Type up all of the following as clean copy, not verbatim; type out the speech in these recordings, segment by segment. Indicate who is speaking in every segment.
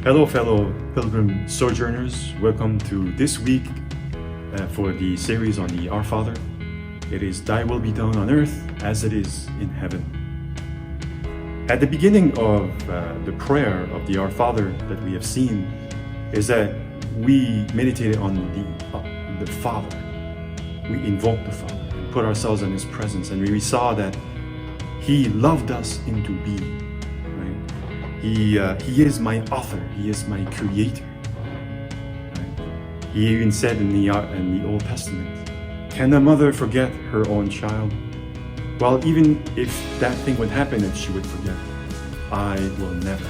Speaker 1: Hello, fellow Pilgrim Sojourners. Welcome to this week for the series on the Our Father. It is Thy will be done on earth as it is in heaven. At the beginning of the prayer of the Our Father that we have seen is that we meditated on the Father. We invoked the Father and put ourselves in His presence, and we saw that He loved us into being. He is my author. He is my creator. Right? He even said in the Old Testament, "Can a mother forget her own child? Well, even if that thing would happen that she would forget, I will never."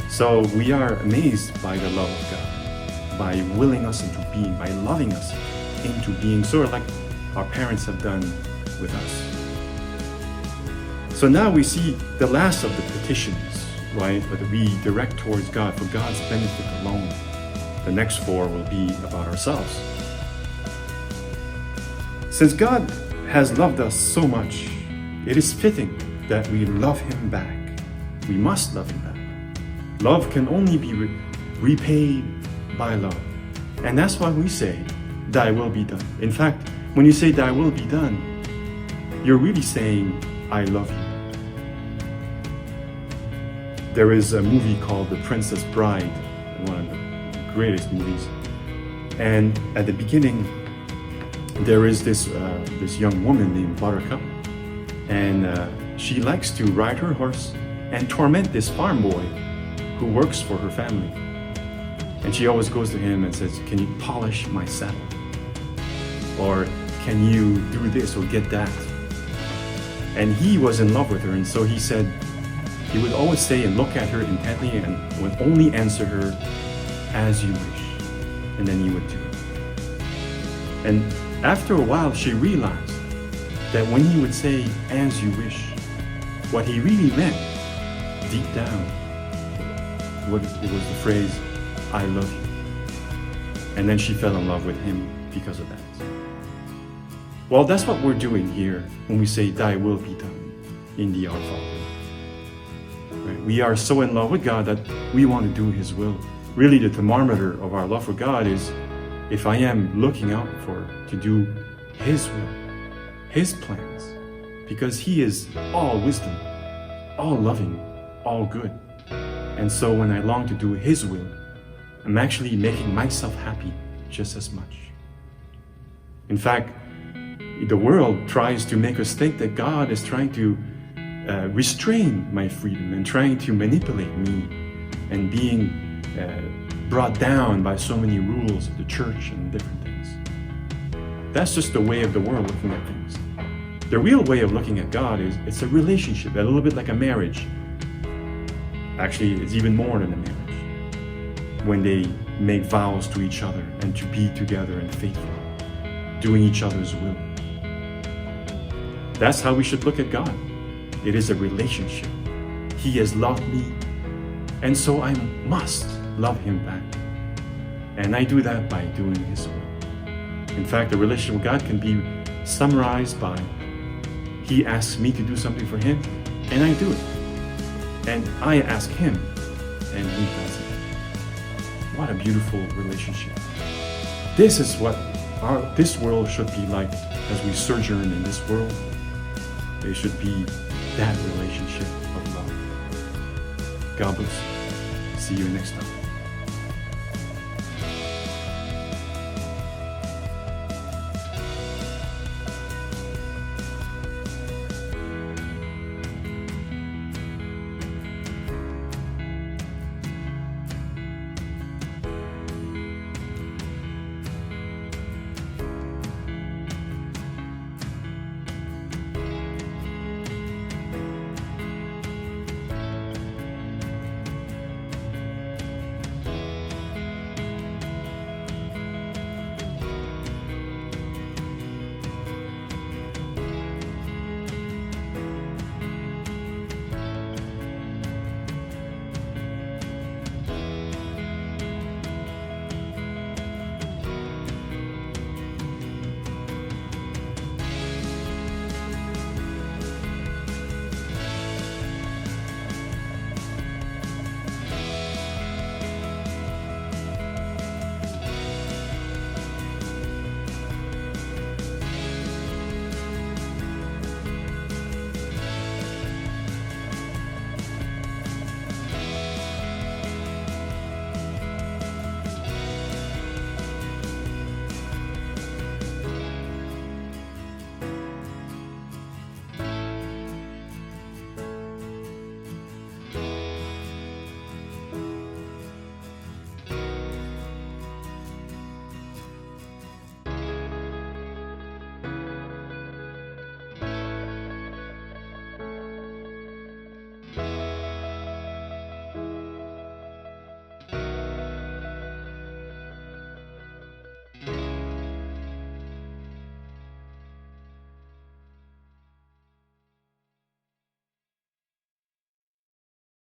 Speaker 1: So we are amazed by the love of God, by willing us into being, by loving us into being, sort of like our parents have done with us. So now we see the last of the petitions, right, that we direct towards God for God's benefit alone. The next four will be about ourselves. Since God has loved us so much, it is fitting that we love Him back. We must love Him back. Love can only be repaid by love. And that's why we say, "Thy will be done." In fact, when you say "Thy will be done," you're really saying, "I love you." There is a movie called The Princess Bride, one of the greatest movies. And at the beginning, there is this young woman named Buttercup, and she likes to ride her horse and torment this farm boy who works for her family. And she always goes to him and says, "Can you polish my saddle? Or can you do this or get that?" And he was in love with her, and so he said, he would always say and look at her intently and would only answer her, "As you wish." And then he would do it. And after a while, she realized that when he would say, "As you wish," what he really meant, deep down, it was the phrase, "I love you." And then she fell in love with him because of that. Well, that's what we're doing here when we say, "Thy will be done" in the Our Father. Right? We are so in love with God that we want to do His will. Really, the thermometer of our love for God is if I am looking out to do His will, His plans, because He is all wisdom, all loving, all good. And so when I long to do His will, I'm actually making myself happy just as much. In fact, the world tries to make us think that God is trying to restrain my freedom and trying to manipulate me and being brought down by so many rules of the church and different things. That's just the way of the world looking at things. The real way of looking at God is it's a relationship, a little bit like a marriage. Actually, it's even more than a marriage. When they make vows to each other and to be together and faithful, doing each other's will. That's how we should look at God. It is a relationship. He has loved me, and so I must love Him back. And I do that by doing His will. In fact, the relationship with God can be summarized by He asks me to do something for Him, and I do it. And I ask Him, and He does it. What a beautiful relationship. This is what this world should be like as we sojourn in this world. It should be that relationship of love. God bless. See you next time.